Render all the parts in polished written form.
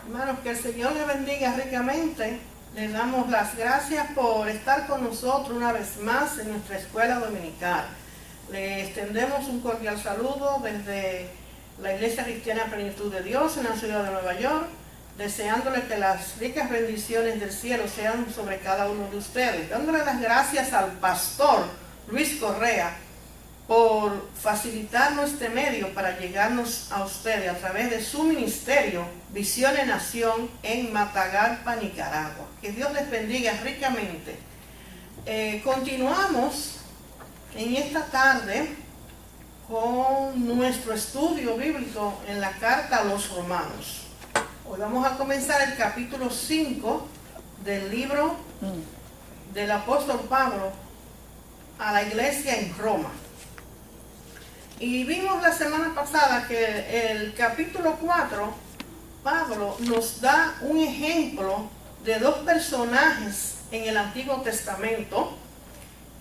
Hermanos, que el Señor les bendiga ricamente. Les damos las gracias por estar con nosotros una vez más en nuestra escuela dominical. Le extendemos un cordial saludo desde la Iglesia Cristiana Plenitud de Dios en la ciudad de Nueva York, deseándole que las ricas bendiciones del cielo sean sobre cada uno de ustedes, dándole las gracias al pastor Luis Correa por facilitarnos este medio para llegarnos a ustedes a través de su ministerio Visión en Nación en Matagalpa, Nicaragua. Que Dios les bendiga ricamente. Continuamos en esta tarde con nuestro estudio bíblico en la carta a los Romanos. Hoy vamos a comenzar el capítulo 5 del libro del apóstol Pablo a la iglesia en Roma. Y vimos la semana pasada que el capítulo 4, Pablo nos da un ejemplo de dos personajes en el Antiguo Testamento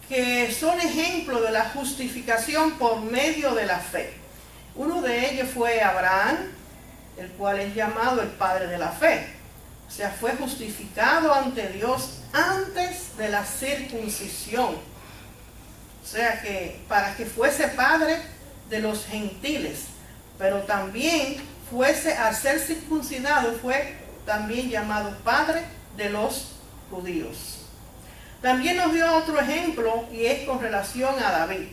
que son ejemplos de la justificación por medio de la fe. Uno de ellos fue Abraham, el cual es llamado el padre de la fe. O sea, fue justificado ante Dios antes de la circuncisión. O sea, que para que fuese padre de los gentiles, pero también fuese a ser circuncidado, fue también llamado padre de los judíos. También nos dio otro ejemplo y es con relación a David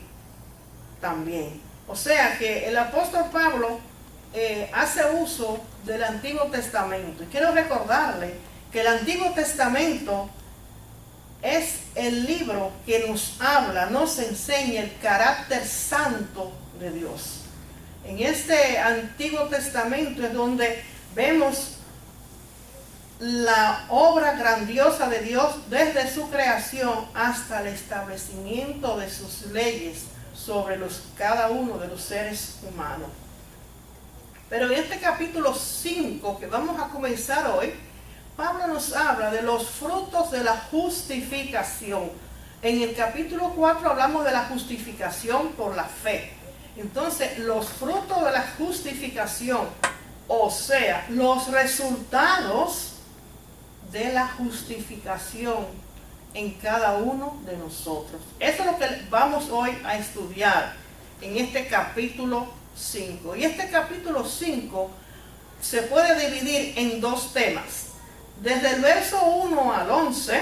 también. O sea que el apóstol Pablo hace uso del Antiguo Testamento. Y quiero recordarle que el Antiguo Testamento es el libro que nos habla, nos enseña el carácter santo de Dios. En este Antiguo Testamento es donde vemos la obra grandiosa de Dios desde su creación hasta el establecimiento de sus leyes sobre cada uno de los seres humanos. Pero en este capítulo 5 que vamos a comenzar hoy, Pablo nos habla de los frutos de la justificación. En el capítulo 4 hablamos de la justificación por la fe. Entonces, los frutos de la justificación, o sea, los resultados de la justificación en cada uno de nosotros. Eso es lo que vamos hoy a estudiar en este capítulo 5. Y este capítulo 5 se puede dividir en dos temas. Desde el verso 1 al 11,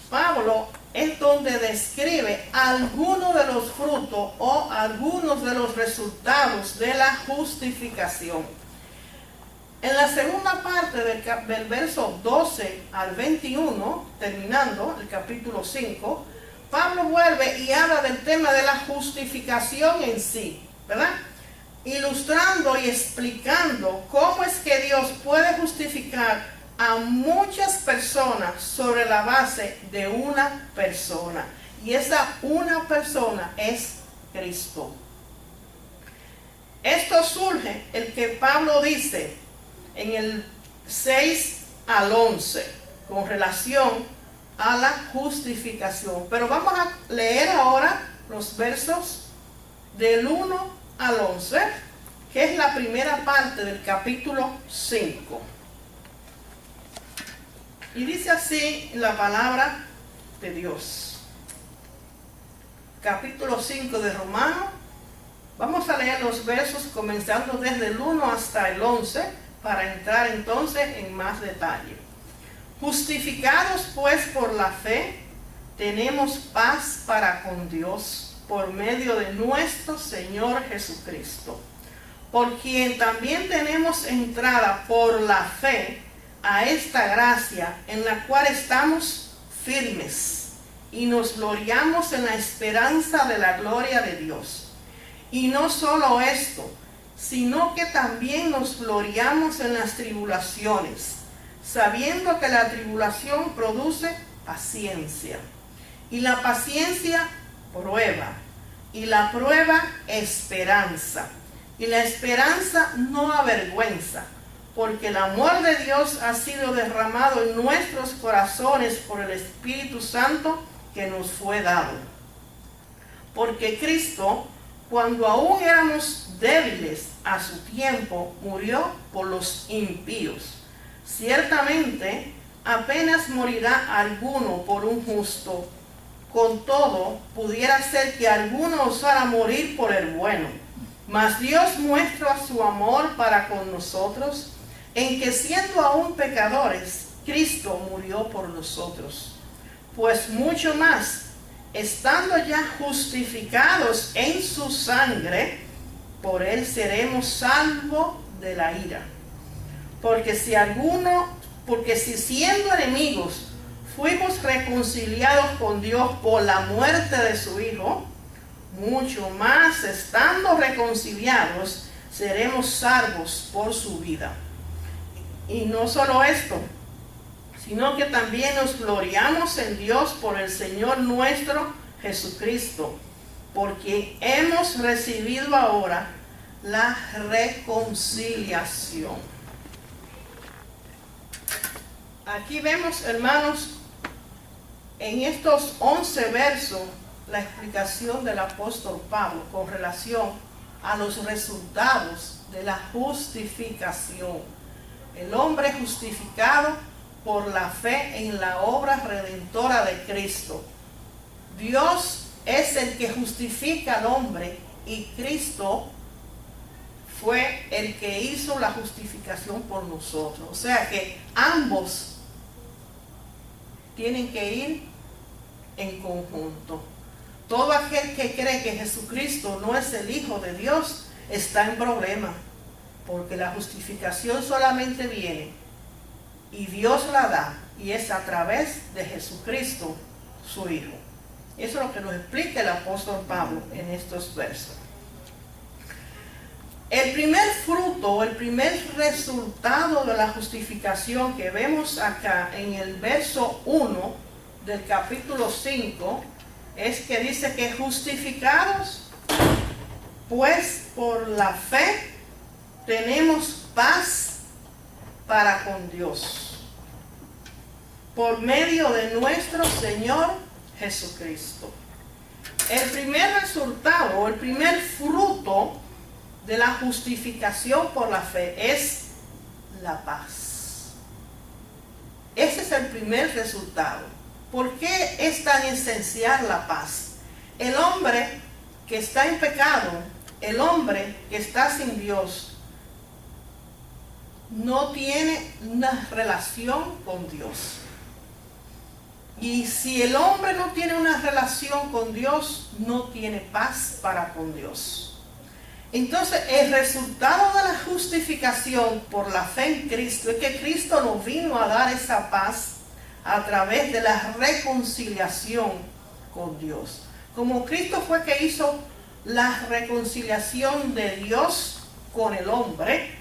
Pablo es donde describe algunos de los frutos o algunos de los resultados de la justificación. En la segunda parte del verso 12 al 21, terminando el capítulo 5, Pablo vuelve y habla del tema de la justificación en sí, ¿verdad? Ilustrando y explicando cómo es que Dios puede justificar a muchas personas sobre la base de una persona. Y esa una persona es Cristo. Esto surge, el que Pablo dice en el 6 al 11, con relación a la justificación. Pero vamos a leer ahora los versos del 1 al 11, que es la primera parte del capítulo 5. Y dice así la palabra de Dios. Capítulo 5 de Romanos. Vamos a leer los versos comenzando desde el 1 hasta el 11 para entrar entonces en más detalle. Justificados pues por la fe, tenemos paz para con Dios por medio de nuestro Señor Jesucristo, por quien también tenemos entrada por la fe a esta gracia en la cual estamos firmes y nos gloriamos en la esperanza de la gloria de Dios. Y no solo esto, sino que también nos gloriamos en las tribulaciones, sabiendo que la tribulación produce paciencia, y la paciencia prueba, y la prueba esperanza, y la esperanza no avergüenza, porque el amor de Dios ha sido derramado en nuestros corazones por el Espíritu Santo que nos fue dado. Porque Cristo, cuando aún éramos débiles a su tiempo, murió por los impíos. Ciertamente, apenas morirá alguno por un justo. Con todo, pudiera ser que alguno osara morir por el bueno. Mas Dios muestra su amor para con nosotros, en que siendo aún pecadores, Cristo murió por nosotros. Pues mucho más, estando ya justificados en su sangre, por él seremos salvos de la ira. Porque si siendo enemigos fuimos reconciliados con Dios por la muerte de su Hijo, mucho más estando reconciliados seremos salvos por su vida. Y no solo esto, sino que también nos gloriamos en Dios por el Señor nuestro Jesucristo, porque hemos recibido ahora la reconciliación. Aquí vemos, hermanos, en estos 11 versos, la explicación del apóstol Pablo con relación a los resultados de la justificación. El hombre justificado por la fe en la obra redentora de Cristo. Dios es el que justifica al hombre y Cristo fue el que hizo la justificación por nosotros. O sea que ambos tienen que ir en conjunto. Todo aquel que cree que Jesucristo no es el Hijo de Dios está en problema, porque la justificación solamente viene y Dios la da, y es a través de Jesucristo, su Hijo. Eso es lo que nos explica el apóstol Pablo en estos versos. El primer fruto, el primer resultado de la justificación que vemos acá en el verso 1 del capítulo 5, es que dice que justificados, pues por la fe tenemos paz para con Dios, por medio de nuestro Señor Jesucristo. El primer resultado, el primer fruto de la justificación por la fe es la paz. Ese es el primer resultado. ¿Por qué es tan esencial la paz? El hombre que está en pecado, el hombre que está sin Dios, no tiene una relación con Dios. Y si el hombre no tiene una relación con Dios, no tiene paz para con Dios. Entonces, el resultado de la justificación por la fe en Cristo es que Cristo nos vino a dar esa paz a través de la reconciliación con Dios. Como Cristo fue que hizo la reconciliación de Dios con el hombre,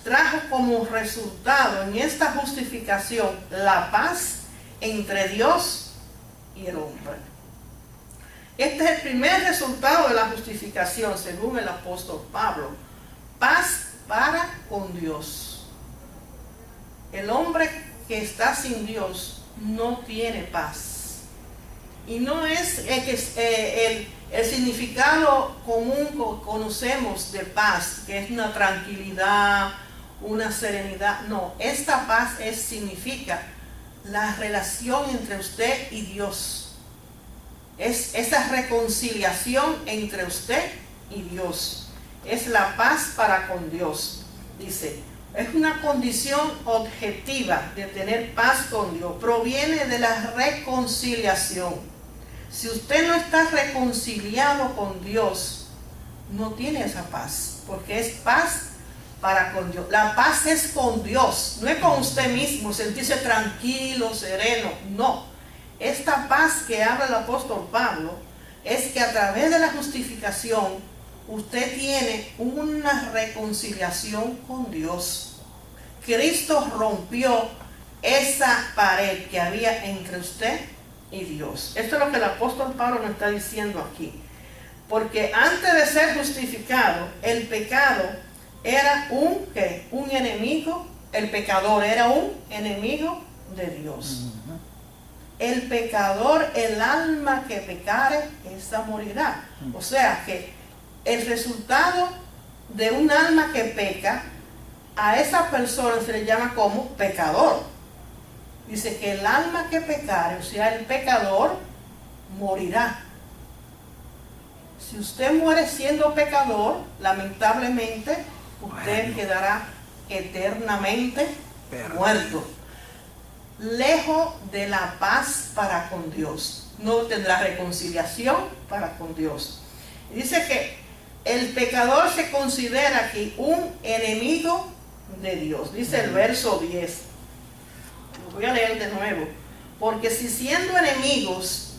trajo como resultado en esta justificación la paz entre Dios y el hombre. Este es el primer resultado de la justificación, según el apóstol Pablo. Paz para con Dios. El hombre que está sin Dios no tiene paz. Y no es el significado común que conocemos de paz, que es una tranquilidad, una serenidad. No, esta paz significa la relación entre usted y Dios. Es esa reconciliación entre usted y Dios. Es la paz para con Dios. Dice, es una condición objetiva de tener paz con Dios. Proviene de la reconciliación. Si usted no está reconciliado con Dios, no tiene esa paz, porque es paz para con Dios. La paz es con Dios, no es con usted mismo, sentirse tranquilo, sereno, no. Esta paz que habla el apóstol Pablo es que a través de la justificación usted tiene una reconciliación con Dios. Cristo rompió esa pared que había entre usted y Dios. Esto es lo que el apóstol Pablo nos está diciendo aquí. Porque antes de ser justificado, el pecado era un enemigo, el pecador era un enemigo de Dios. El pecador, el alma que pecare, esa morirá. O sea que el resultado de un alma que peca a esa persona se le llama como pecador. Dice que el alma que pecare, o sea, el pecador, morirá. Si usted muere siendo pecador, lamentablemente, usted quedará eternamente muerto, lejos de la paz para con Dios. No tendrá reconciliación para con Dios. Y dice que el pecador se considera aquí un enemigo de Dios. Dice el verso 10. Lo voy a leer de nuevo. Porque si siendo enemigos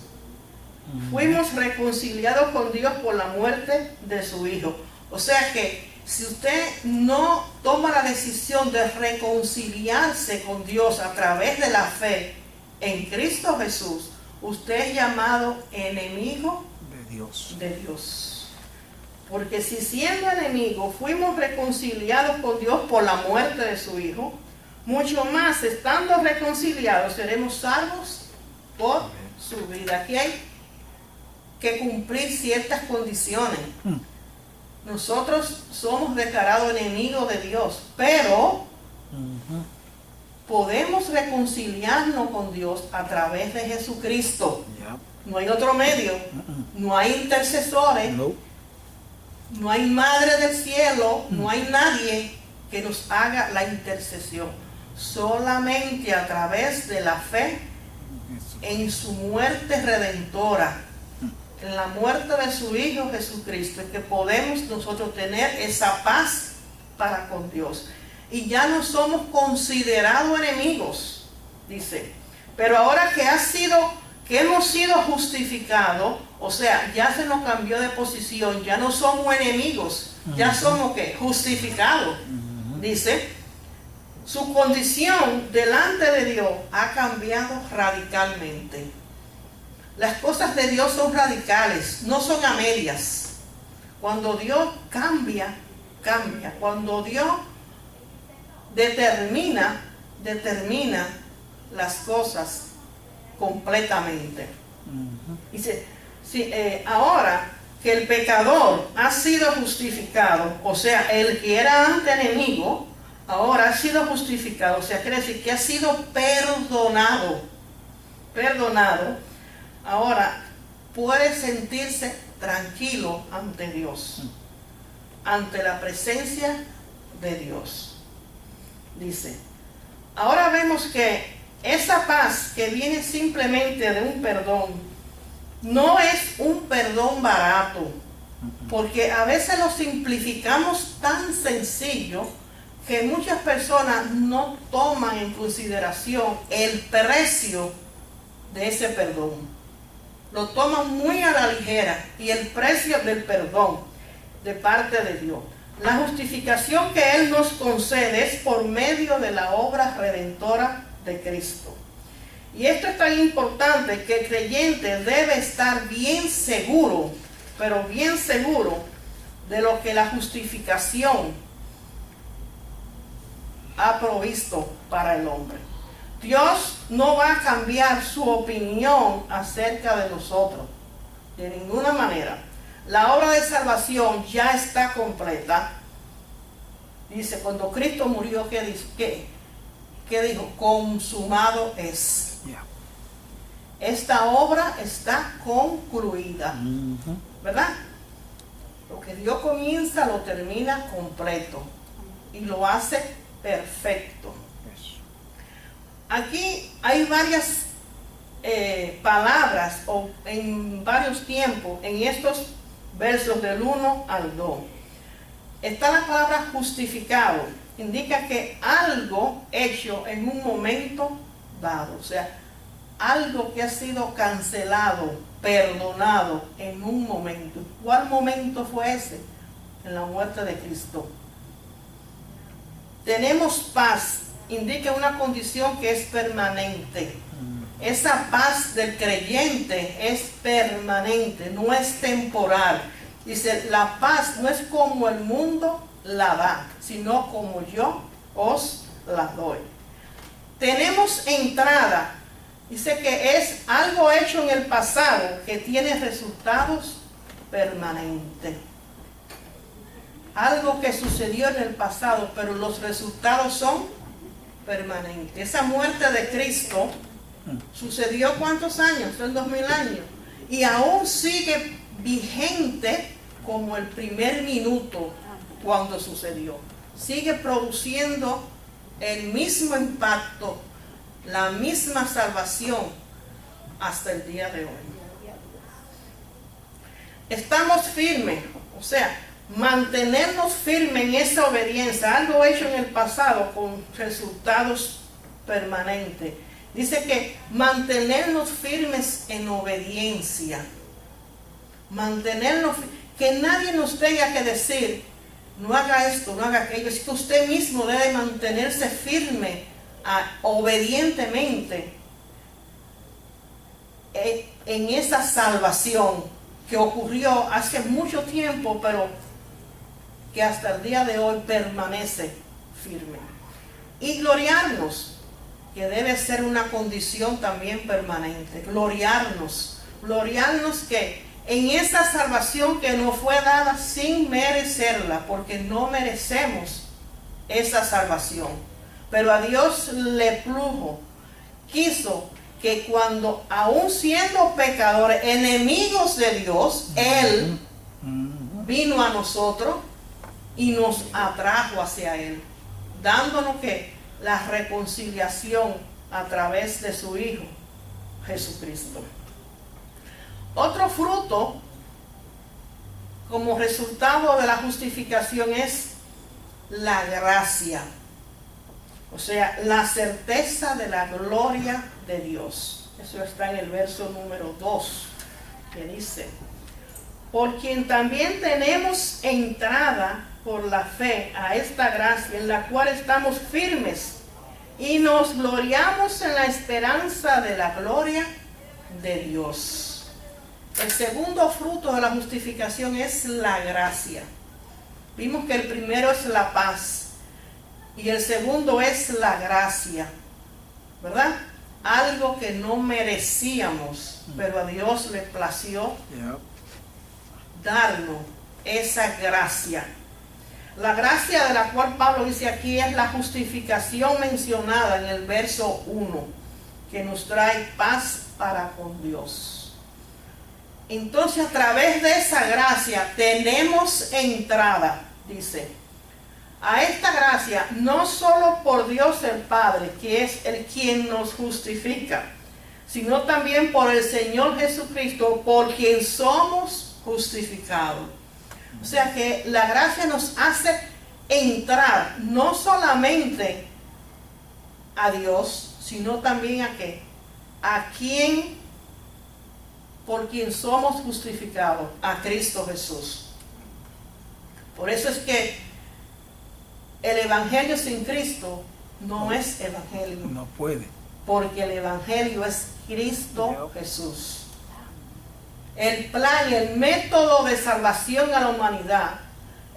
fuimos reconciliados con Dios por la muerte de su Hijo. O sea que si usted no toma la decisión de reconciliarse con Dios a través de la fe en Cristo Jesús, usted es llamado enemigo de Dios. Porque si siendo enemigos fuimos reconciliados con Dios por la muerte de su Hijo, mucho más estando reconciliados seremos salvos por su vida. Aquí hay que cumplir ciertas condiciones. Nosotros somos declarados enemigos de Dios, pero podemos reconciliarnos con Dios a través de Jesucristo. No hay otro medio, no hay intercesores, no hay madre del cielo, no hay nadie que nos haga la intercesión. Solamente a través de la fe en su muerte redentora, en la muerte de su Hijo Jesucristo, es que podemos nosotros tener esa paz para con Dios. Y ya no somos considerados enemigos, dice. Pero ahora que hemos sido justificados, o sea, ya se nos cambió de posición, ya no somos enemigos, ya somos ¿qué? Justificados. Dice, su condición delante de Dios ha cambiado radicalmente. Las cosas de Dios son radicales, no son a medias. Cuando Dios cambia, cambia. Cuando Dios determina las cosas completamente. Dice, ahora que el pecador ha sido justificado, o sea, el que era antes enemigo, ahora ha sido justificado, o sea, quiere decir que ha sido perdonado. Ahora puede sentirse tranquilo ante Dios, ante la presencia de Dios. Dice, ahora vemos que esa paz que viene simplemente de un perdón, no es un perdón barato, porque a veces lo simplificamos tan sencillo que muchas personas no toman en consideración el precio de ese perdón. Lo toman muy a la ligera, y el precio del perdón de parte de Dios. La justificación que Él nos concede es por medio de la obra redentora de Cristo. Y esto es tan importante que el creyente debe estar bien seguro, pero bien seguro de lo que la justificación ha provisto para el hombre. Dios no va a cambiar su opinión acerca de nosotros, de ninguna manera. La obra de salvación ya está completa. Dice, cuando Cristo murió, ¿qué dijo? Consumado es. Esta obra está concluida, ¿verdad? Lo que Dios comienza lo termina completo y lo hace perfecto. Aquí hay varias palabras o en varios tiempos en estos versos del 1 al 2. Está la palabra justificado, indica que algo hecho en un momento dado, o sea, algo que ha sido cancelado, perdonado en un momento. ¿Cuál momento fue ese? En la muerte de Cristo. Tenemos paz, indica una condición que es permanente. Esa paz del creyente es permanente, no es temporal. Dice, la paz no es como el mundo la da, sino como yo os la doy. Tenemos entrada. Dice que es algo hecho en el pasado que tiene resultados permanentes. algo que sucedió en el pasado, pero los resultados son permanentes. Esa muerte de Cristo sucedió ¿cuántos años? En 2000 años. Y aún sigue vigente como el primer minuto cuando sucedió. Sigue produciendo el mismo impacto, la misma salvación hasta el día de hoy. Estamos firmes, o sea, mantenernos firmes en esa obediencia, algo hecho en el pasado con resultados permanentes. Dice que mantenernos firmes en obediencia, que nadie nos tenga que decir, no haga esto, no haga aquello. Es que usted mismo debe mantenerse firme, obedientemente en esa salvación que ocurrió hace mucho tiempo, pero que hasta el día de hoy permanece firme. Y gloriarnos, que debe ser una condición también permanente. Gloriarnos que en esa salvación que nos fue dada sin merecerla, porque no merecemos esa salvación. Pero a Dios le plugo, quiso que cuando, aún siendo pecadores, enemigos de Dios, Él vino a nosotros y nos atrajo hacia Él, dándonos que la reconciliación a través de su Hijo Jesucristo. Otro fruto como resultado de la justificación es la gracia, o sea, la certeza de la gloria de Dios. Eso está en el verso número 2, que dice: por quien también tenemos entrada por la fe a esta gracia, en la cual estamos firmes y nos gloriamos en la esperanza de la gloria de Dios. El segundo fruto de la justificación es la gracia. Vimos que el primero es la paz y el segundo es la gracia, ¿verdad? Algo que no merecíamos, pero a Dios le plació darnos esa gracia. La gracia de la cual Pablo dice aquí es la justificación mencionada en el verso 1, que nos trae paz para con Dios. Entonces, a través de esa gracia tenemos entrada, dice, a esta gracia, no solo por Dios el Padre, que es el quien nos justifica, sino también por el Señor Jesucristo, por quien somos justificados. O sea que la gracia nos hace entrar no solamente a Dios, sino también a ¿qué? A quien, por quien somos justificados, a Cristo Jesús. Por eso es que el evangelio sin Cristo no es evangelio. No puede. Porque el evangelio es Cristo Jesús. El plan y el método de salvación a la humanidad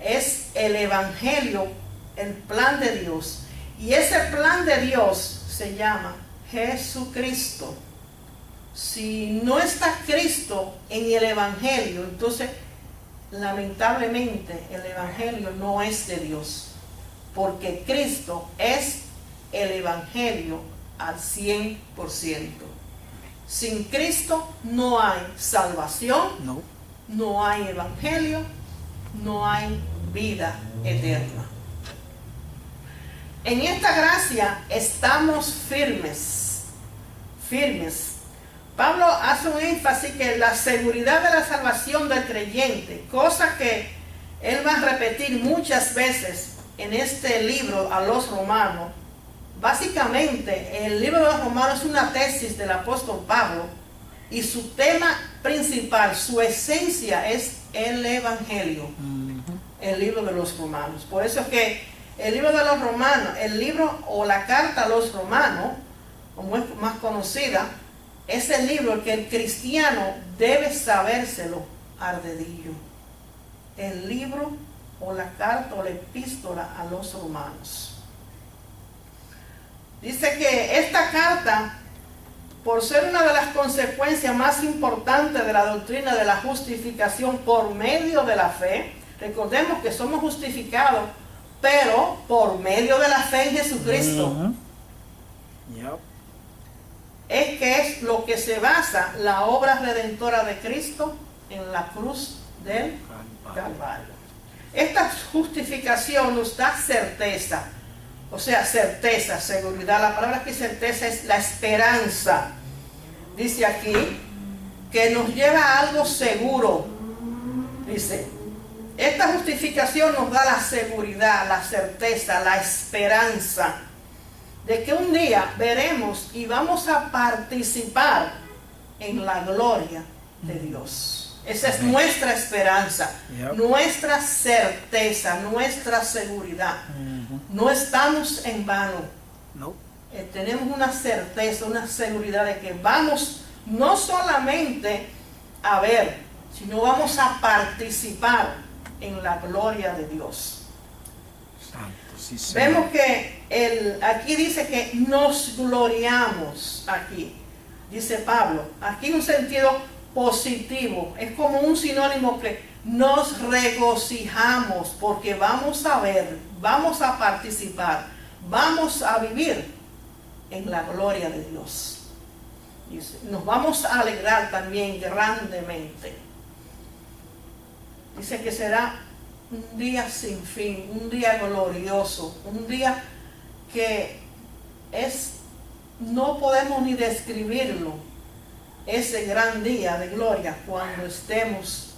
es el evangelio, el plan de Dios. Y ese plan de Dios se llama Jesucristo. Si no está Cristo en el evangelio, entonces lamentablemente el evangelio no es de Dios, porque Cristo es el evangelio al 100%. Sin Cristo no hay salvación, no hay evangelio, no hay vida eterna. En esta gracia estamos firmes. Pablo hace un énfasis que la seguridad de la salvación del creyente, cosa que él va a repetir muchas veces en este libro a los romanos. Básicamente, el libro de los romanos es una tesis del apóstol Pablo y su tema principal, su esencia es el evangelio, el libro de los romanos. Por eso es que el libro de los romanos, el libro o la carta a los romanos, como es más conocida, es el libro que el cristiano debe sabérselo al dedillo. El libro o la carta o la epístola a los romanos. Dice que esta carta, por ser una de las consecuencias más importantes de la doctrina de la justificación por medio de la fe, Recordemos que somos justificados, pero por medio de la fe en Jesucristo. Es que es lo que se basa la obra redentora de Cristo en la cruz del Calvario. Esta justificación nos da certeza, o sea, certeza, seguridad. La palabra aquí certeza es la esperanza. Dice aquí que nos lleva a algo seguro. Dice, esta justificación nos da la seguridad, la certeza, la esperanza de que un día veremos y vamos a participar en la gloria de Dios. Esa es nuestra esperanza, nuestra certeza, nuestra seguridad. No estamos en vano. Tenemos una certeza, una seguridad de que vamos no solamente a ver, sino vamos a participar en la gloria de Dios. Vemos que aquí dice que nos gloriamos aquí, dice Pablo, aquí en un sentido positivo, es como un sinónimo que nos regocijamos porque vamos a ver, vamos a participar, vamos a vivir en la gloria de Dios. Dice, nos vamos a alegrar también grandemente. Dice que será un día sin fin, un día glorioso, un día que no podemos ni describirlo, ese gran día de gloria cuando estemos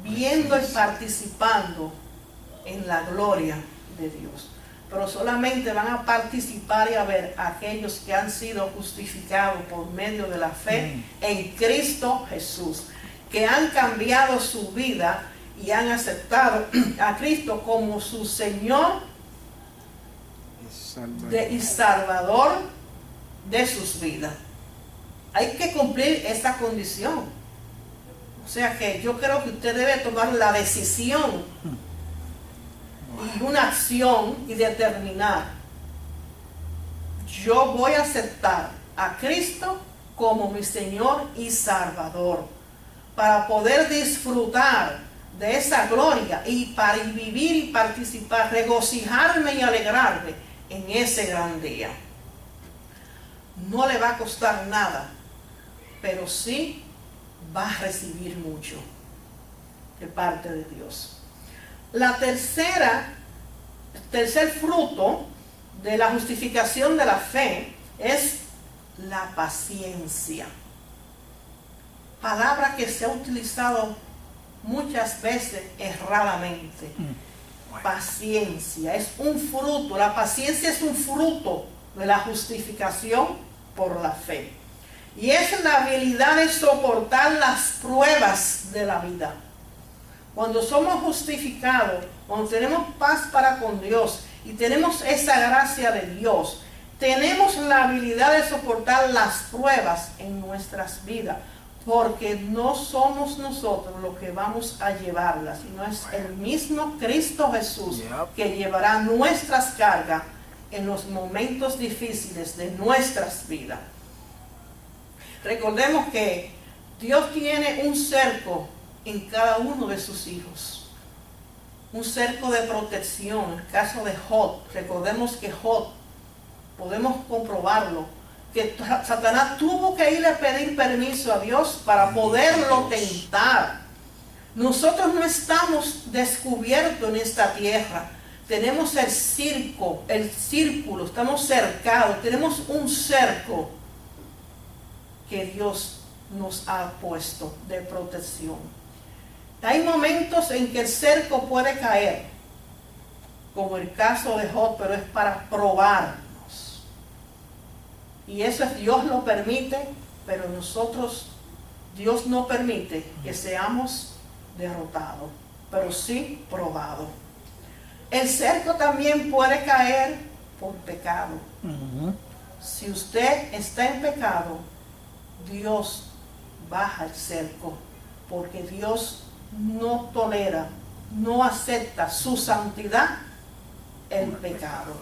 viendo y participando en la gloria de Dios. Pero solamente van a participar y a ver aquellos que han sido justificados por medio de la fe en Cristo Jesús, que han cambiado su vida y han aceptado a Cristo como su Señor y Salvador de sus vidas. Hay que cumplir esta condición. O sea que yo creo que usted debe tomar la decisión y una acción y determinar: yo voy a aceptar a Cristo como mi Señor y Salvador, para poder disfrutar de esa gloria y para vivir y participar, regocijarme y alegrarme en ese gran día. No le va a costar nada, pero sí va a recibir mucho de parte de Dios. Tercer fruto de la justificación de la fe es la paciencia. Palabra que se ha utilizado muchas veces erradamente. Paciencia es un fruto, la paciencia es un fruto de la justificación por la fe. Y es la habilidad de soportar las pruebas de la vida. Cuando somos justificados, cuando tenemos paz para con Dios y tenemos esa gracia de Dios, tenemos la habilidad de soportar las pruebas en nuestras vidas, porque no somos nosotros los que vamos a llevarlas, sino es el mismo Cristo Jesús que llevará nuestras cargas en los momentos difíciles de nuestras vidas. Recordemos que Dios tiene un cerco en cada uno de sus hijos, un cerco de protección. En el caso de Job, recordemos que Job, podemos comprobarlo, que Satanás tuvo que ir a pedir permiso a Dios para poderlo tentar. Nosotros no estamos descubiertos en esta tierra. Tenemos el círculo, estamos cercados, tenemos un cerco que Dios nos ha puesto de protección. Hay momentos en que el cerco puede caer, como el caso de Job, pero es para probarnos. Y eso es, Dios lo permite, pero nosotros, Dios no permite que seamos derrotados, pero sí probados. El cerco también puede caer por pecado. Si usted está en pecado, Dios baja el cerco, porque Dios no tolera, no acepta su santidad el pecado.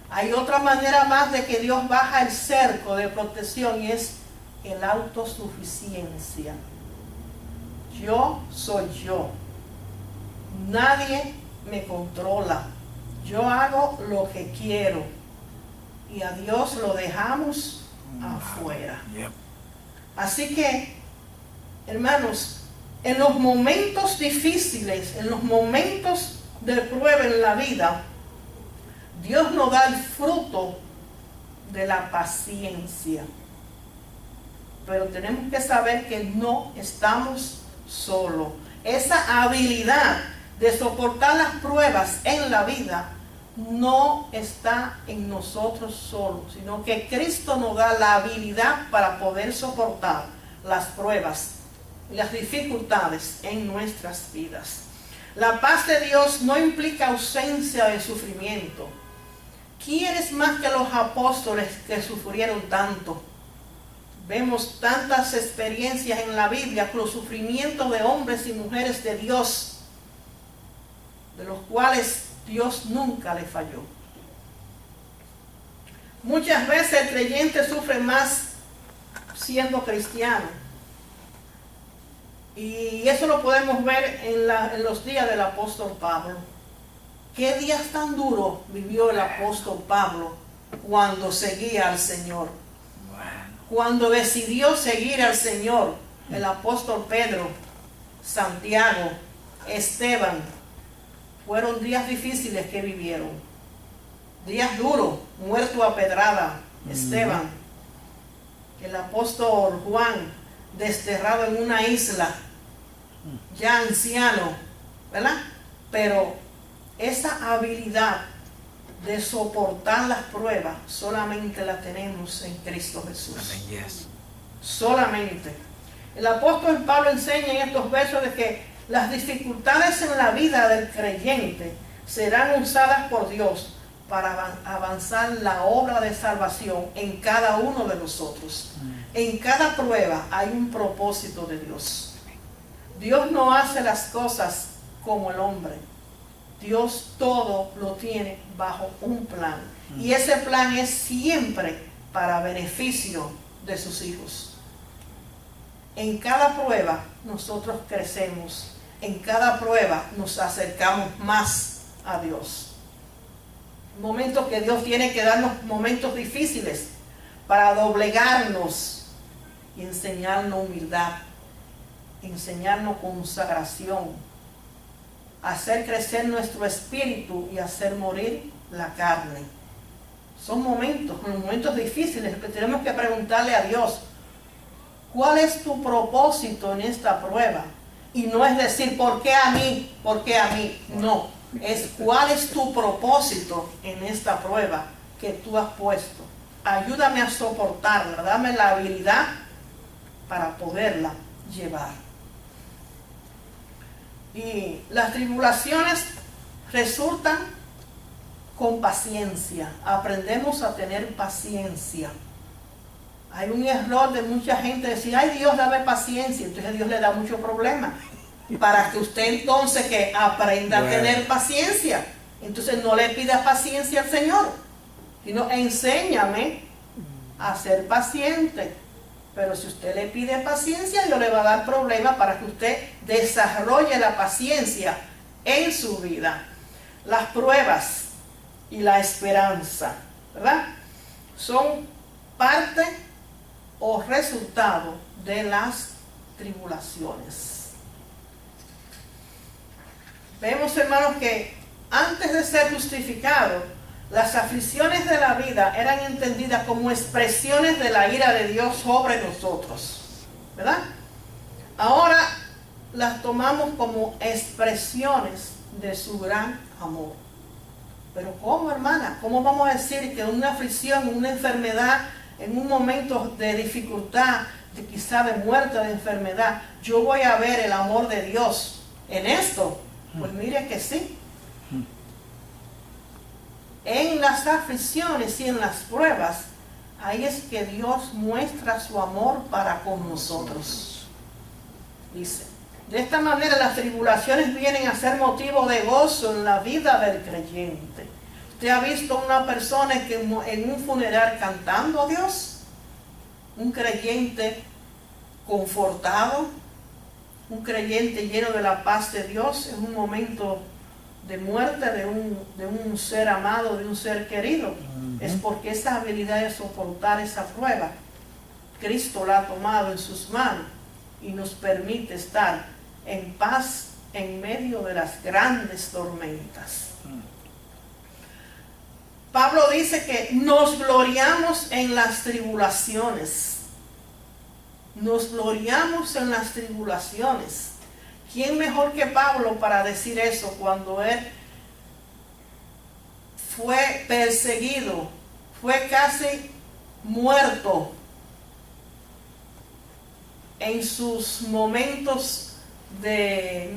Hay otra manera más de que Dios baja el cerco de protección, y es el autosuficiencia. Yo soy yo, Nadie me controla. Yo hago lo que quiero y a Dios lo dejamos afuera. Así que, hermanos, en los momentos difíciles, en los momentos de prueba en la vida, Dios nos da el fruto de la paciencia. Pero tenemos que saber que no estamos solos. Esa habilidad de soportar las pruebas en la vida no está en nosotros solos, sino que Cristo nos da la habilidad para poder soportar las pruebas y las dificultades en nuestras vidas. La paz de Dios no implica ausencia de sufrimiento. ¿Quién es más que los apóstoles que sufrieron tanto? Vemos tantas experiencias en la Biblia con los sufrimientos de hombres y mujeres de Dios, de los cuales Dios nunca le falló. Muchas veces el creyente sufre más siendo cristiano. Y eso lo podemos ver en los días del apóstol Pablo. ¿Qué días tan duros vivió el apóstol Pablo cuando seguía al Señor? Cuando decidió seguir al Señor, el apóstol Pedro, Santiago, Esteban, fueron días difíciles que vivieron. Días duros, muerto a pedrada, Esteban. El apóstol Juan, desterrado en una isla, ya anciano, ¿verdad? Pero esa habilidad de soportar las pruebas solamente la tenemos en Cristo Jesús. Solamente. El apóstol Pablo enseña en estos versos de que las dificultades en la vida del creyente serán usadas por Dios para avanzar la obra de salvación en cada uno de nosotros. En cada prueba hay un propósito de Dios. Dios no hace las cosas como el hombre. Dios todo lo tiene bajo un plan. Y ese plan es siempre para beneficio de sus hijos. En cada prueba nosotros crecemos. En cada prueba nos acercamos más a Dios. Momentos que Dios tiene que darnos momentos difíciles para doblegarnos y enseñarnos humildad, enseñarnos consagración, hacer crecer nuestro espíritu y hacer morir la carne. Son momentos difíciles que tenemos que preguntarle a Dios, ¿cuál es tu propósito en esta prueba? Y no es decir, ¿por qué a mí? ¿Por qué a mí? No, es ¿cuál es tu propósito en esta prueba que tú has puesto? Ayúdame a soportarla, dame la habilidad para poderla llevar. Y las tribulaciones resultan con paciencia. Aprendemos a tener paciencia. Hay un error de mucha gente decir, ay Dios, dame paciencia. Entonces Dios le da mucho problema. Para que usted entonces que aprenda a tener paciencia. Entonces no le pida paciencia al Señor, sino enséñame a ser paciente. Pero si usted le pide paciencia, Dios le va a dar problemas para que usted desarrolle la paciencia en su vida. Las pruebas y la esperanza, ¿verdad? Son parte o resultado de las tribulaciones. Vemos, hermanos, que antes de ser justificados, las aflicciones de la vida eran entendidas como expresiones de la ira de Dios sobre nosotros, ¿verdad? Ahora las tomamos como expresiones de su gran amor. Pero ¿cómo, hermana? ¿Cómo vamos a decir que una aflicción, una enfermedad, en un momento de dificultad, de quizá de muerte, de enfermedad, yo voy a ver el amor de Dios en esto? Pues mire que sí. En las aflicciones y en las pruebas, ahí es que Dios muestra su amor para con nosotros. Dice, de esta manera las tribulaciones vienen a ser motivo de gozo en la vida del creyente. ¿Usted ha visto una persona que en un funeral cantando a Dios? Un creyente confortado, un creyente lleno de la paz de Dios en un momento de muerte de un ser amado, de un ser querido. Es porque esa habilidad de soportar esa prueba, Cristo la ha tomado en sus manos y nos permite estar en paz en medio de las grandes tormentas. Pablo dice que nos gloriamos en las tribulaciones. Nos gloriamos en las tribulaciones. ¿Quién mejor que Pablo para decir eso cuando él fue perseguido, fue casi muerto en sus momentos de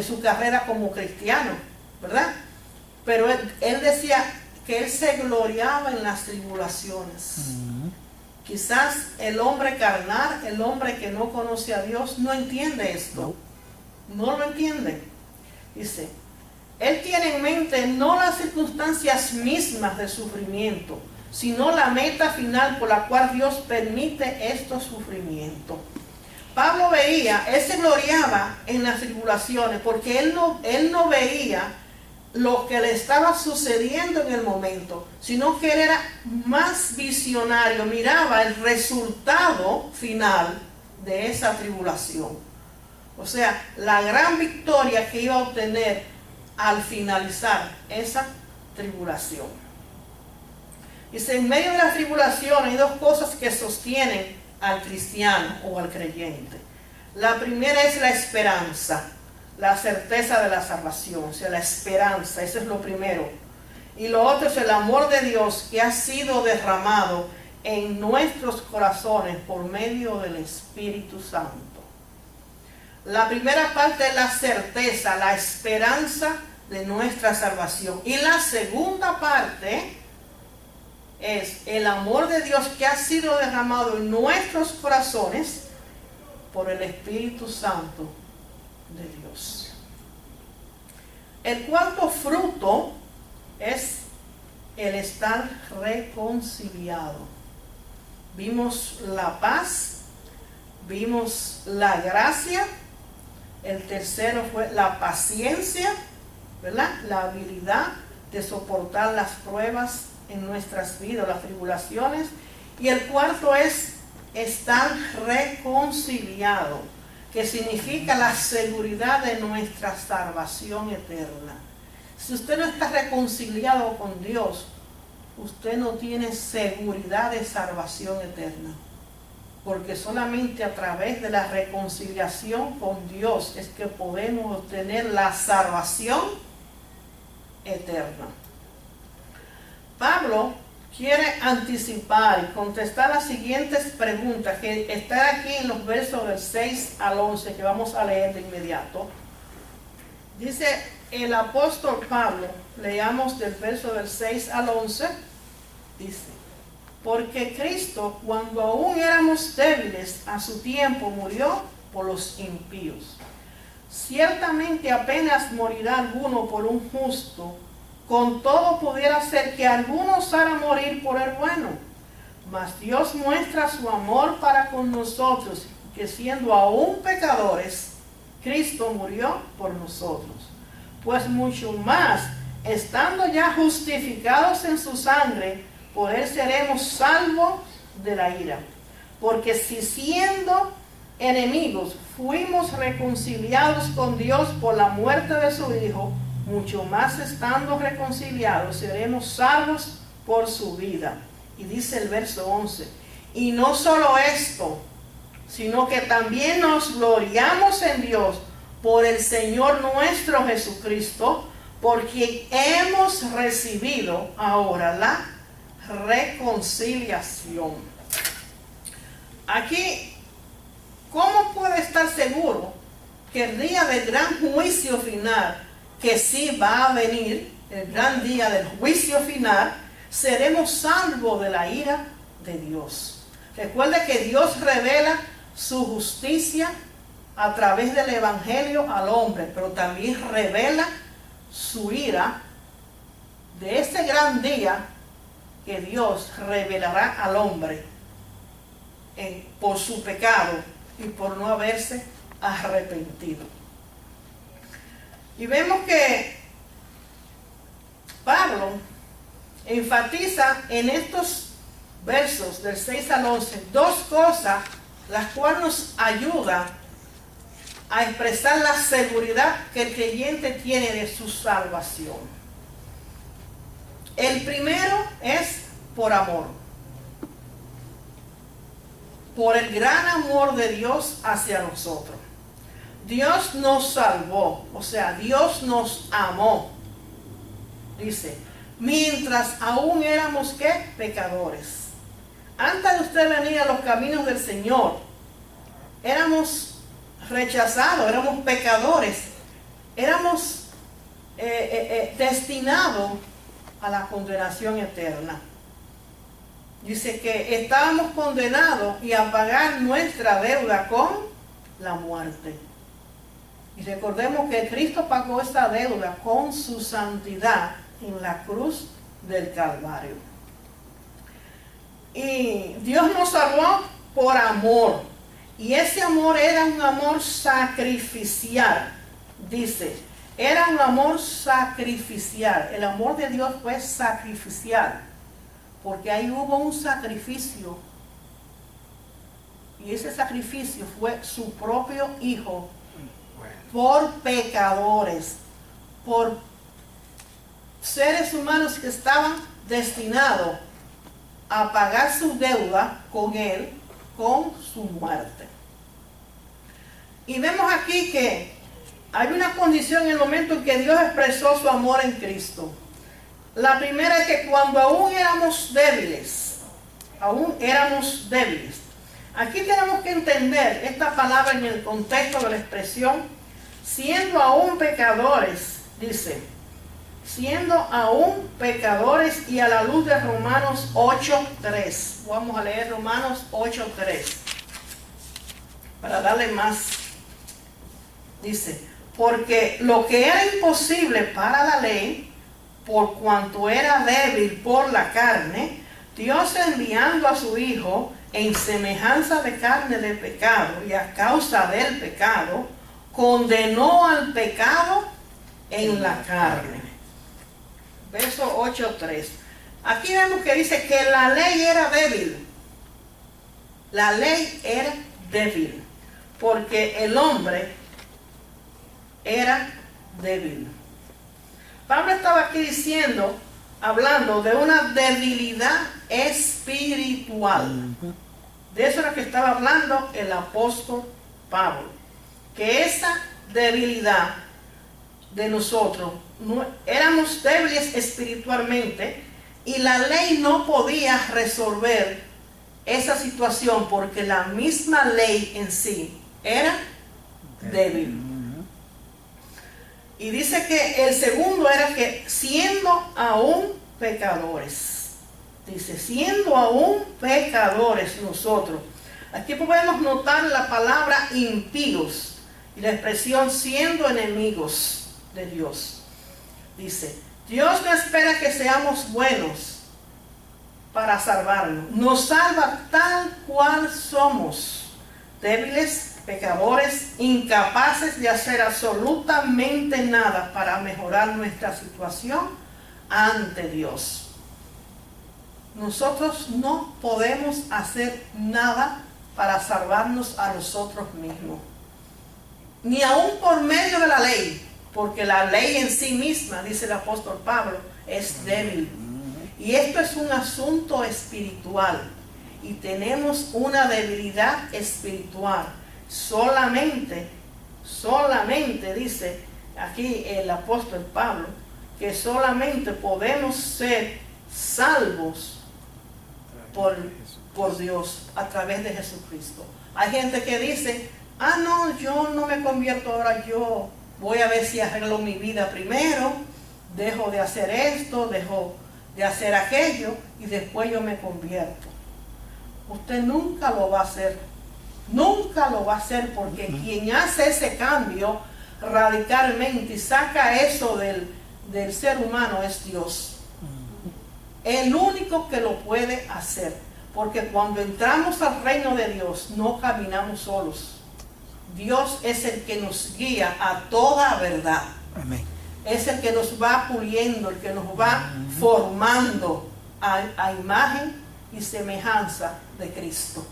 su carrera como cristiano, ¿verdad? Pero él decía que él se gloriaba en las tribulaciones. Quizás el hombre carnal, el hombre que no conoce a Dios, no entiende esto. No lo entiende. Dice, él tiene en mente no las circunstancias mismas de sufrimiento, sino la meta final por la cual Dios permite estos sufrimientos. Pablo veía, él se gloriaba en las tribulaciones porque él no veía lo que le estaba sucediendo en el momento, sino que él era más visionario, miraba el resultado final de esa tribulación. O sea, la gran victoria que iba a obtener al finalizar esa tribulación. Dice, en medio de la tribulación hay dos cosas que sostienen al cristiano o al creyente. La primera es la esperanza, la certeza de la salvación, o sea, la esperanza, eso es lo primero. Y lo otro es el amor de Dios que ha sido derramado en nuestros corazones por medio del Espíritu Santo. La primera parte es la certeza, la esperanza de nuestra salvación. Y la segunda parte es el amor de Dios que ha sido derramado en nuestros corazones por el Espíritu Santo de Dios. El cuarto fruto es el estar reconciliado. Vimos la paz, vimos la gracia, el tercero fue la paciencia, ¿verdad? La habilidad de soportar las pruebas en nuestras vidas, las tribulaciones, y el cuarto es estar reconciliado, que significa la seguridad de nuestra salvación eterna. Si usted no está reconciliado con Dios, usted no tiene seguridad de salvación eterna, porque solamente a través de la reconciliación con Dios es que podemos obtener la salvación eterna. Pablo quiere anticipar y contestar las siguientes preguntas que están aquí en los versos del 6 al 11 que vamos a leer de inmediato. Dice el apóstol Pablo, leamos del verso del 6 al 11, dice: porque Cristo, cuando aún éramos débiles, a su tiempo murió por los impíos. Ciertamente apenas morirá alguno por un justo, con todo pudiera ser que alguno osara morir por el bueno. Mas Dios muestra su amor para con nosotros, que siendo aún pecadores, Cristo murió por nosotros. Pues mucho más, estando ya justificados en su sangre, por él seremos salvos de la ira. Porque si siendo enemigos fuimos reconciliados con Dios por la muerte de su Hijo, mucho más estando reconciliados seremos salvos por su vida. Y dice el verso 11, y no solo esto, sino que también nos gloriamos en Dios por el Señor nuestro Jesucristo, porque hemos recibido ahora la reconciliación. Aquí, ¿cómo puede estar seguro que el día del gran juicio final, que sí va a venir, el gran día del juicio final, seremos salvos de la ira de Dios? Recuerde que Dios revela su justicia a través del evangelio al hombre, pero también revela su ira de ese gran día que Dios revelará al hombre por su pecado y por no haberse arrepentido. Y vemos que Pablo enfatiza en estos versos del 6 al 11 dos cosas, las cuales nos ayudan a expresar la seguridad que el creyente tiene de su salvación. El primero es por amor, por el gran amor de Dios hacia nosotros. Dios nos salvó, o sea, Dios nos amó. Dice, mientras aún éramos, ¿qué? Pecadores. Antes de usted venir a los caminos del Señor, éramos rechazados, éramos pecadores, éramos destinados a la condenación eterna. Dice que estábamos condenados y a pagar nuestra deuda con la muerte. Y recordemos que Cristo pagó esa deuda con su santidad en la cruz del Calvario. Y Dios nos salvó por amor. Y ese amor era un amor sacrificial. Dice, era un amor sacrificial. El amor de Dios fue sacrificial. Porque ahí hubo un sacrificio. Y ese sacrificio fue su propio Hijo. Por pecadores. Por seres humanos que estaban destinados a pagar su deuda con Él, con su muerte. Y vemos aquí que hay una condición en el momento en que Dios expresó su amor en Cristo. La primera es que cuando aún éramos débiles, aquí tenemos que entender esta palabra en el contexto de la expresión, siendo aún pecadores, dice, siendo aún pecadores, y a la luz de Romanos 8:3. Vamos a leer Romanos 8:3 para darle más. Dice, porque lo que era imposible para la ley, por cuanto era débil por la carne, Dios, enviando a su Hijo en semejanza de carne de pecado, y a causa del pecado, condenó al pecado en la carne. Verso 8:3. Aquí vemos que dice que la ley era débil. La ley era débil, porque el hombre era débil. Pablo estaba aquí diciendo, hablando de una debilidad espiritual. De eso es lo que estaba hablando el apóstol Pablo. Que esa debilidad de nosotros, éramos débiles espiritualmente, y la ley no podía resolver esa situación porque la misma ley en sí era débil. Y dice que el segundo era que siendo aún pecadores, dice, siendo aún pecadores nosotros. Aquí podemos notar la palabra impíos y la expresión siendo enemigos de Dios. Dice, Dios no espera que seamos buenos para salvarnos. Nos salva tal cual somos, débiles, pecadores, incapaces de hacer absolutamente nada para mejorar nuestra situación ante Dios. Nosotros no podemos hacer nada para salvarnos a nosotros mismos, ni aún por medio de la ley, porque la ley en sí misma, dice el apóstol Pablo, es débil. Y esto es un asunto espiritual, y tenemos una debilidad espiritual. Solamente dice aquí el apóstol Pablo, que solamente podemos ser salvos por Dios a través de Jesucristo. Hay gente que dice, no, yo no me convierto ahora, yo voy a ver si arreglo mi vida primero, dejo de hacer esto, dejo de hacer aquello, y después yo me convierto. Usted nunca lo va a hacer. Nunca lo va a hacer, porque quien hace ese cambio radicalmente y saca eso del ser humano es Dios. El único que lo puede hacer. Porque cuando entramos al reino de Dios no caminamos solos. Dios es el que nos guía a toda verdad. Amén. Es el que nos va puliendo, el que nos va formando a imagen y semejanza de Cristo.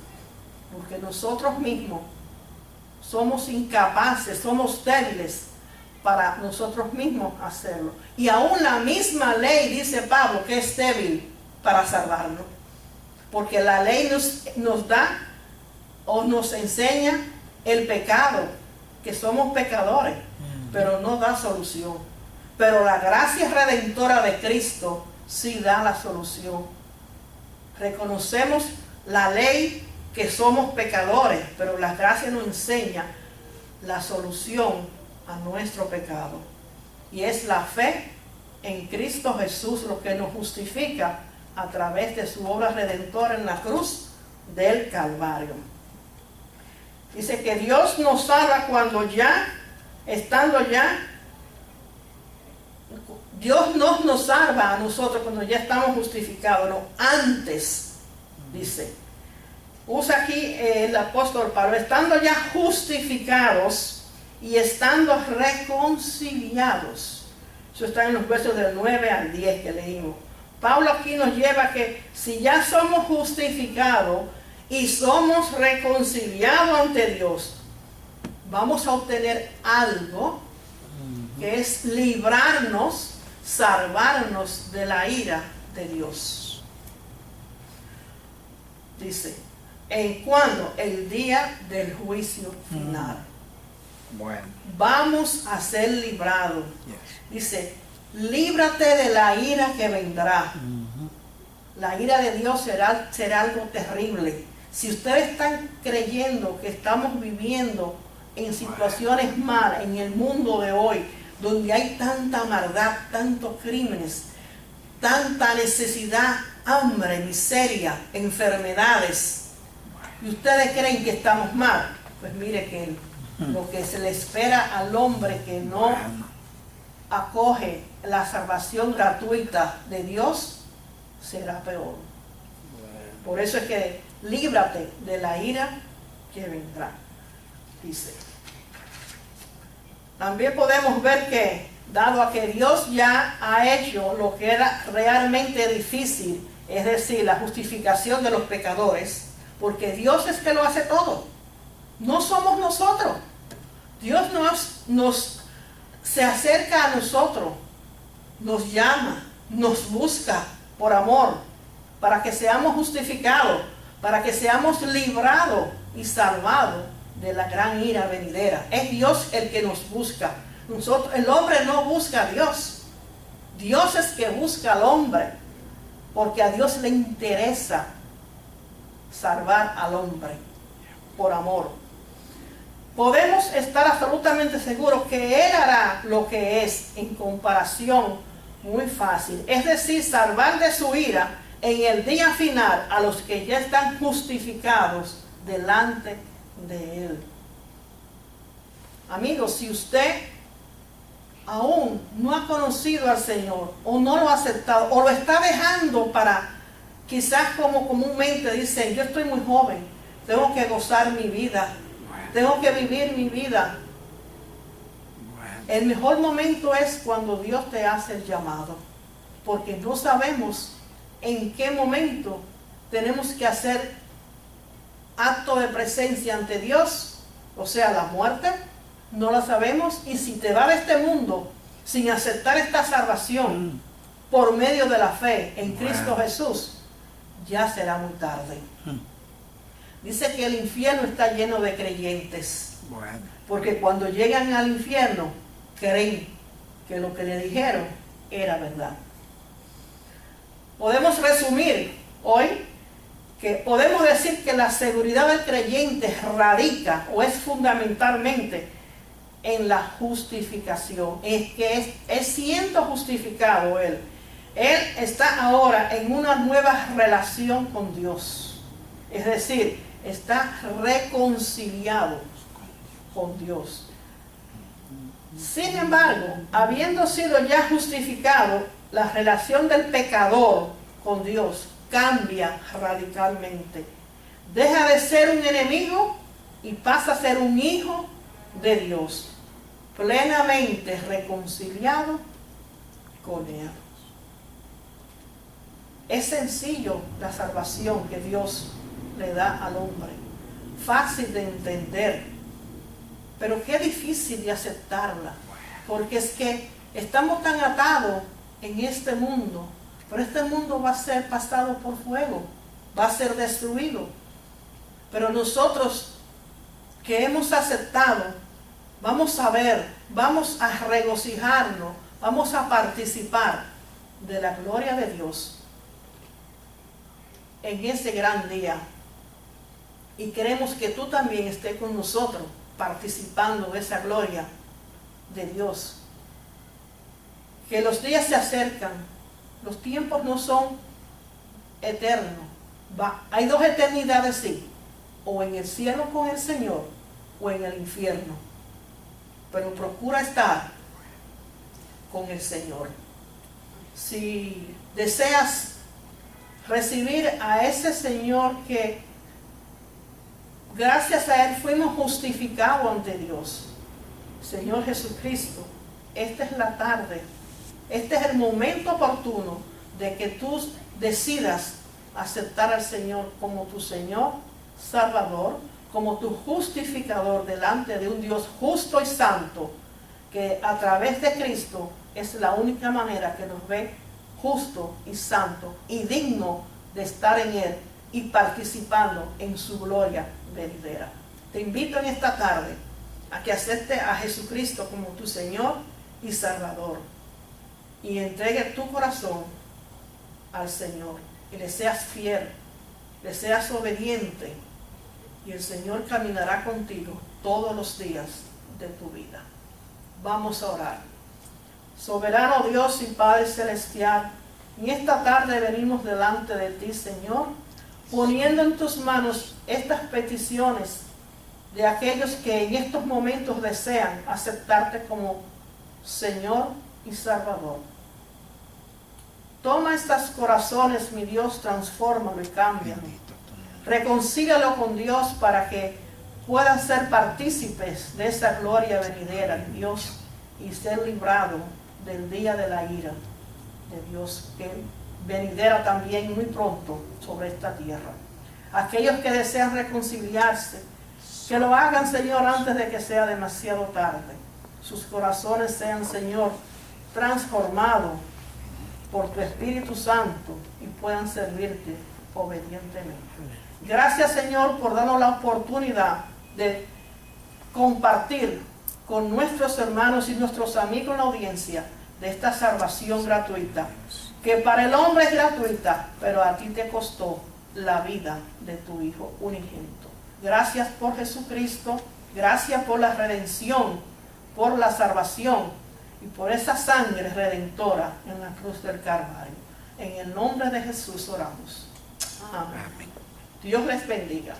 Porque nosotros mismos somos incapaces, somos débiles para nosotros mismos hacerlo. Y aún la misma ley, dice Pablo, que es débil para salvarnos. Porque la ley nos da o nos enseña el pecado, que somos pecadores, pero no da solución. Pero la gracia redentora de Cristo sí da la solución. Reconocemos la ley que somos pecadores, pero la gracia nos enseña la solución a nuestro pecado. Y es la fe en Cristo Jesús lo que nos justifica a través de su obra redentora en la cruz del Calvario. Dice que Dios nos salva cuando ya, estando ya, Dios no nos salva a nosotros cuando ya estamos justificados, no, antes, dice. Usa aquí el apóstol Pablo, estando ya justificados y estando reconciliados. Eso está en los versos del 9 al 10 que leímos. Pablo aquí nos lleva a que si ya somos justificados y somos reconciliados ante Dios, vamos a obtener algo que es librarnos, salvarnos de la ira de Dios. Dice, ¿en cuándo? El día del juicio final. Bueno. Vamos a ser librados. Yes. Dice, líbrate de la ira que vendrá. La ira de Dios será algo terrible. Si ustedes están creyendo que estamos viviendo en situaciones malas en el mundo de hoy, donde hay tanta maldad, tantos crímenes, tanta necesidad, hambre, miseria, enfermedades, y ustedes creen que estamos mal, pues mire que lo que se le espera al hombre que no acoge la salvación gratuita de Dios será peor. Por eso es que líbrate de la ira que vendrá, dice. También podemos ver que, dado a que Dios ya ha hecho lo que era realmente difícil, es decir, la justificación de los pecadores, porque Dios es que lo hace todo, no somos nosotros. Dios se acerca a nosotros, nos llama, nos busca por amor, para que seamos justificados, para que seamos librados y salvados de la gran ira venidera. Es Dios el que nos busca. El hombre no busca a Dios. Dios es que busca al hombre, porque a Dios le interesa salvar al hombre por amor. Podemos estar absolutamente seguros que Él hará lo que es en comparación muy fácil, es decir, salvar de su ira en el día final a los que ya están justificados delante de Él. Amigos, si usted aún no ha conocido al Señor, o no lo ha aceptado, o lo está dejando para, quizás como comúnmente dicen, yo estoy muy joven, tengo que gozar mi vida, tengo que vivir mi vida. El mejor momento es cuando Dios te hace el llamado, porque no sabemos en qué momento tenemos que hacer acto de presencia ante Dios, o sea, la muerte, no la sabemos. Y si te va de este mundo sin aceptar esta salvación por medio de la fe en Cristo Jesús, ya será muy tarde. Dice que el infierno está lleno de creyentes, porque cuando llegan al infierno creen que lo que le dijeron era verdad. Podemos resumir hoy que podemos decir que la seguridad del creyente radica o es fundamentalmente en la justificación. Es que es siendo justificado él está ahora en una nueva relación con Dios. Es decir, está reconciliado con Dios. Sin embargo, habiendo sido ya justificado, la relación del pecador con Dios cambia radicalmente. Deja de ser un enemigo y pasa a ser un hijo de Dios, plenamente reconciliado con Él. Es sencillo la salvación que Dios le da al hombre, fácil de entender, pero qué difícil de aceptarla, porque es que estamos tan atados en este mundo, pero este mundo va a ser pasado por fuego, va a ser destruido, pero nosotros que hemos aceptado, vamos a ver, vamos a regocijarnos, vamos a participar de la gloria de Dios en ese gran día. Y queremos que tú también estés con nosotros participando de esa gloria de Dios. Que los días se acercan, los tiempos no son eternos. Hay dos eternidades, sí, o en el cielo con el Señor o en el infierno. Pero procura estar con el Señor. Si deseas recibir a ese Señor que gracias a Él fuimos justificados ante Dios, Señor Jesucristo, esta es la tarde, este es el momento oportuno de que tú decidas aceptar al Señor como tu Señor, Salvador, como tu justificador delante de un Dios justo y santo, que a través de Cristo es la única manera que nos ve justo y santo y digno de estar en Él y participando en su gloria venidera. Te invito en esta tarde a que aceptes a Jesucristo como tu Señor y Salvador y entregue tu corazón al Señor y le seas fiel, le seas obediente, y el Señor caminará contigo todos los días de tu vida. Vamos a orar. Soberano Dios y Padre Celestial, en esta tarde venimos delante de ti, Señor, poniendo en tus manos estas peticiones de aquellos que en estos momentos desean aceptarte como Señor y Salvador. Toma estos corazones, mi Dios, transfórmalo y cámbialo. Reconcílialo con Dios para que puedan ser partícipes de esa gloria venidera de Dios y ser librados del día de la ira de Dios, que venidera también muy pronto sobre esta tierra. Aquellos que desean reconciliarse, que lo hagan, Señor, antes de que sea demasiado tarde. Sus corazones sean, Señor, transformados por tu Espíritu Santo y puedan servirte obedientemente. Gracias, Señor, por darnos la oportunidad de compartir con nuestros hermanos y nuestros amigos en la audiencia de esta salvación gratuita, que para el hombre es gratuita, pero a ti te costó la vida de tu Hijo unigénito. Gracias por Jesucristo, gracias por la redención, por la salvación y por esa sangre redentora en la cruz del Calvario. En el nombre de Jesús oramos. Amén. Dios les bendiga.